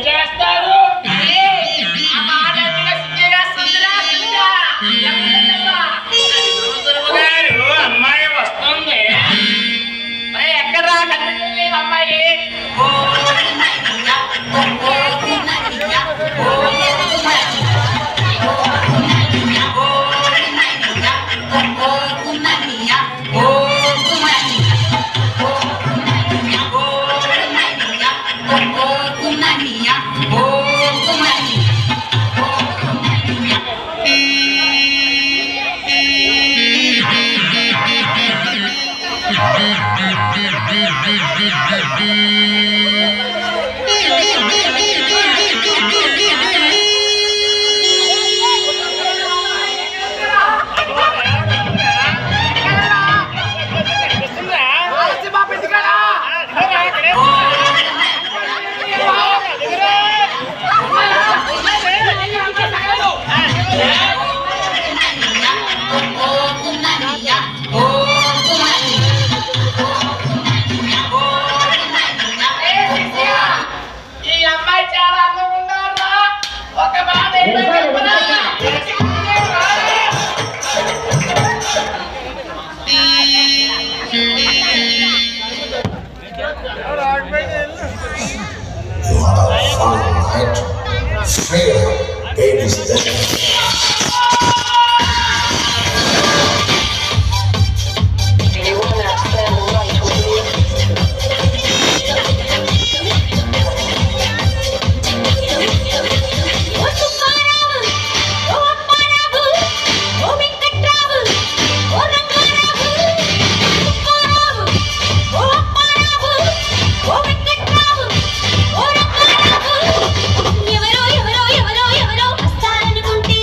చేస్తారు అమ్మాయి వస్తుంది ఎక్కడా కనిపించలేదు అమ్మాయి Baby's dead. ఎవరో వస్తారనుకుంటే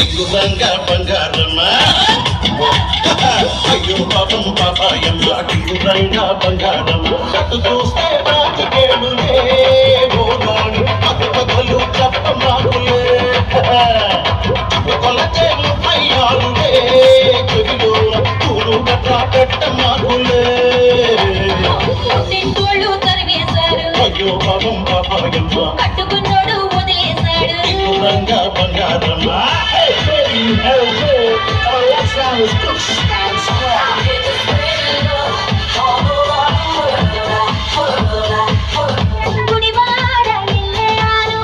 టింగురంగా బంగారమ్మా అయ్యో పాపం పాపాయమ్మ టింగురంగా బంగారమ్మ కట్టు చూస్తే రాజకేడులే ఓనాడు పగలు చెప్ప మాకులే కొలచే 36లే చెవిలో పూలు గట్రా పెట్ట మాకులే అయ్యో పాపం పాపాయమ్మ కట్టుకున్నోడు వదిలేశాడు టింగురంగా బంగారమ్మా గుడివాడ వెళ్ళాను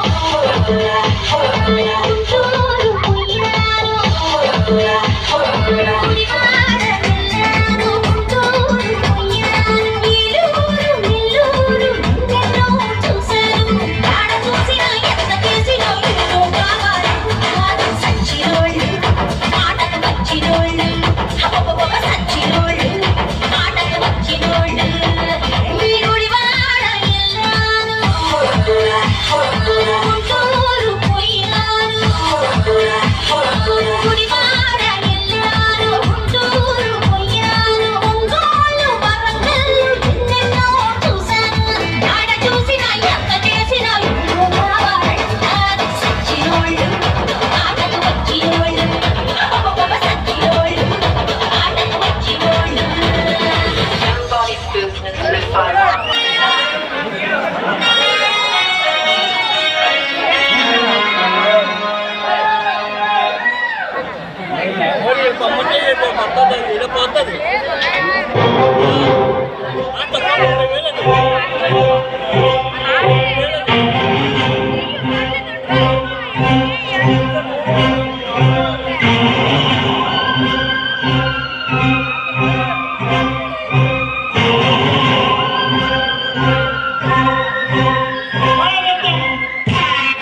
గుంటూరు పోయాను గుడివాడ వెళ్ళాను గుంటూరు పోయాను ఏలూరు నెల్లూరు ఎన్నో చూశాను ఆడ చూసిన ఎంత చేసినా ఏదో కావాలి సచ్చిరోళ్ళు మాటకు వచ్చినోళ్ళు అబ్బబ్బబ్బ సచ్చిరోళ్ళు మాటకు వచ్చినోళ్ళు ఈ గుడివాడ వెళ్ళాను గుంటూరు పోయాను గుడివాడ వెళ్ళాను గుంటూరు పోయాను ఒంగోలు వరంగల్ ఎన్నెన్నో చూశాను ఆడ చూసిన ఎంత చేసినా ఏదో కావాలి సచ్చిరోళ్ళు మాటకు వచ్చినోళ్ళు అబ్బబ్బబ్బ సచ్చిరోళ్ళు మాటకు వచ్చినోళ్ళు Everybody's business is fine.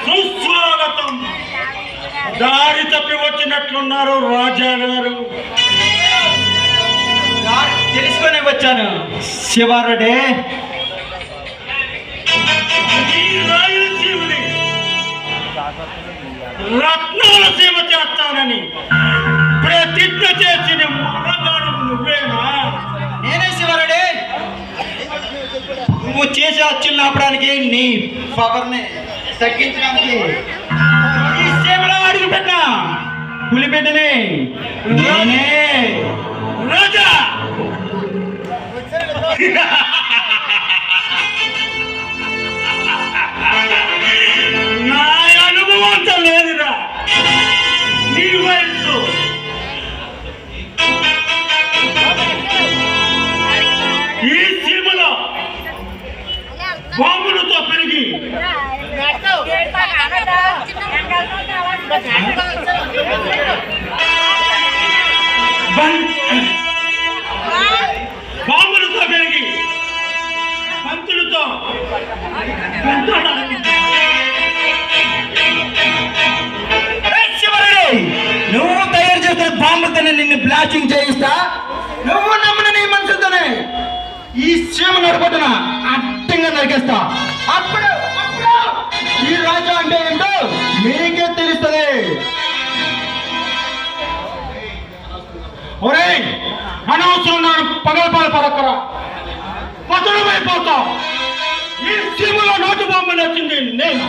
సుస్వాగతం. దారి తప్పి వచ్చినట్లున్నారు రాజా గారు. తెలుసుకొని వచ్చాను శివారెడ్డి. ఈ రాయలసీమని రత్నాల సీమ చేస్తానని ప్రతిజ్ఞ చేసిన మురగాడు నువ్వేనా? నేనే శివారెడ్డి. నువ్వు చేసే అచ్చులు నాపడానికి నీ పవర్ని తగ్గించడానికి ఈ సీమలో అడుగు పెట్టా పులిబిడ్డని నేనే. రాజా నా అనుభవం అంత లేదురా. నీ వయసు ఈ సీమలో బాంబులతో పెరిగి బాంబులతో పెరిగి పంతులతో శివారెడ్డి, నువ్వు తయారు చేసిన బాంబుతోనే నిన్ను బ్లాస్టింగ్ చేయిస్తా. నువ్వు నమ్మిన నీ మనుషులతోనే ఈ సీమ నడపడున అడ్డంగా నరికేస్తా. అప్పుడు ఈ రాజా అంటే ఏంటో మీకే తెలుస్తుంది. ఒరేయ్, అనవసరం నాడు పగలపాల పడక్కరా, పతనమైపోతావు. ఈ సీమలో నోటు బాంబు నచ్చింది నేను,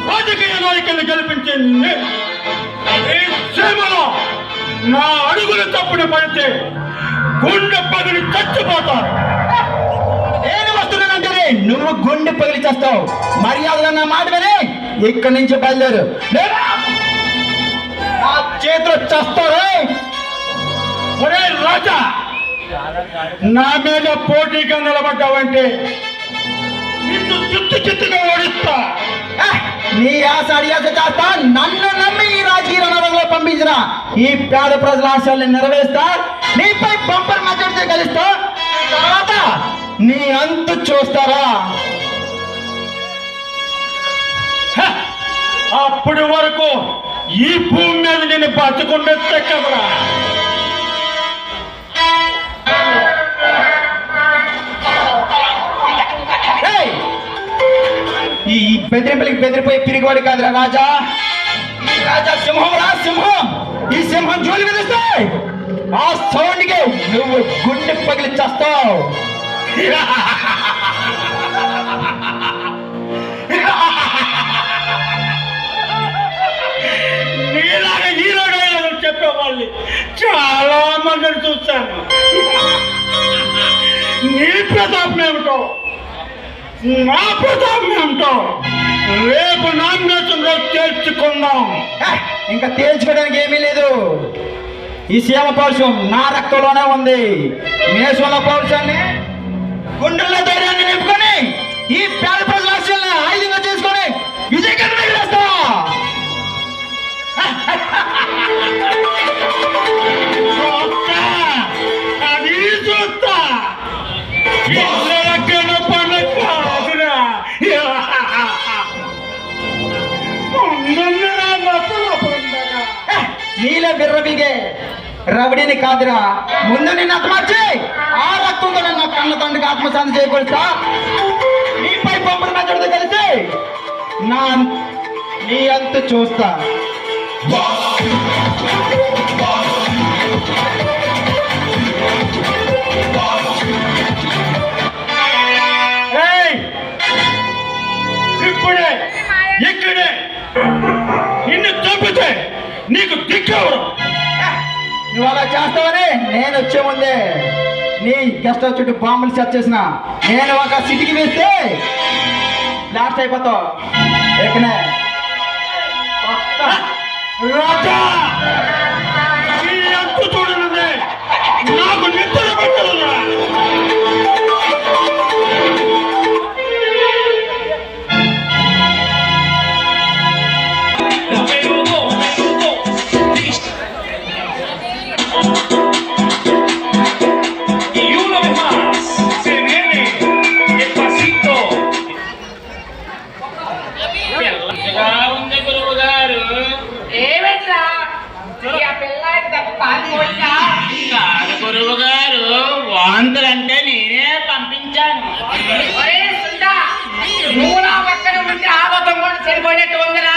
రాజకీయ నాయకుల్ని గెలిపించింది నేను. ఈ సీమలో నా అడుగులు తప్పున పడితే గుండె పగిలి చచ్చిపోతారు. నేను వస్తున్నానంటే నువ్వు గుండె పగిలి చేస్తావు. మర్యాదగా నా మాట విని ఇక్కడి నుంచి బయలుదేరు. లేదా నా చేతిలో చేస్తావు. ఒరే రాజా, నా మీద పోటీగా నిలబడ్డావంటే నిన్ను చిత్తుగా ఓడిస్తా. నీ ఆశ అడియాస చేస్తా. నన్ను నమ్మి ఈ రాజకీయ రంగంలో పంపించిన ఈ పేద ప్రజల ఆశల్ని నెరవేరుస్తా. నీపై బంపర్ మెజార్టీతో గెలుస్తా. తర్వాత నీ అంతు చూస్తారా? హ! అప్పటి వరకు ఈ భూమి మీద నేను బతుకుండే కదరా. ఈ బెదిరింపులకి బెదిరిపోయి తిరిగివాడు కాదురా రాజా. ఈ రాజా సింహం రా సింహం. ఈ సింహం జోలి వినిస్తే ఆ సౌండ్కి నువ్వు గుండె పగిలి చేస్తావు. నీలాగా హీరో డైలాగులు చెప్పేవాళ్ళు చాలా మందిని చూస్తాను. నీ ప్రతాపం ఏమిటో నా ప్రతాపం ఏమిటో రేపు నామినేషన్లో తేల్చుకుందాం. ఇంకా తేల్చుకోవడానికి ఏమీ లేదు. ఈ సీమ పౌరుషం నా రక్తంలోనే ఉంది. మేషంలో పౌరుషాన్ని గుండెల్లో ధైర్యాన్ని నింపుకొని ఈ పేద ప్రజల ఆశయాన్ని ఆయుధంగా చేసుకొని విజయకరణ ఎగిరేస్తా. అది చూస్తా. ఇళ్ళకైన పండుగ కాదురా. ముందున్నరా మసల పండుగ. నీల బిర్రబిగే రవిడిని కాదురా, ముందు నిన్ను అతమార్చి ఆ రక్తంతో నా కన్న తండ్రికి ఆత్మశాంతి చేయకూడతా. నీపై పంపుడు నచ్చడితో కలిసి నీ అంత చూస్తా. ఏయ్! ఇప్పుడే ఇక్కడే నిన్ను చంపితే నీకు దిక్కెవరు? నువ్వు అలా చేస్తావని నేను వచ్చే ముందే నీ గెస్ట్ హౌస్ చుట్టూ బాంబులు సెట్ చేసిన. నేను ఒక సిటీకి వేస్తే లాస్ట్ అయిపోతావు. ఎక్కనే రాజా! నీ అంతు చూడనుంది నాకు నిద్ర పట్టదురా. Y una vez más se viene el pasito. పెద్దగా ఉంది గురువు గారు. ఏమిట్రా ఈ ఆ పిల్లాడికి తప్ప పారిపోయిందా? కాదు గురువు గారు, వాంతులంటే నేనే పంపించాను. ఒరే సుందా, నువ్వు నా పక్కన ఉంటే ఆబద్ధం కూడా సరిపోయినట్టు ఉందిరా.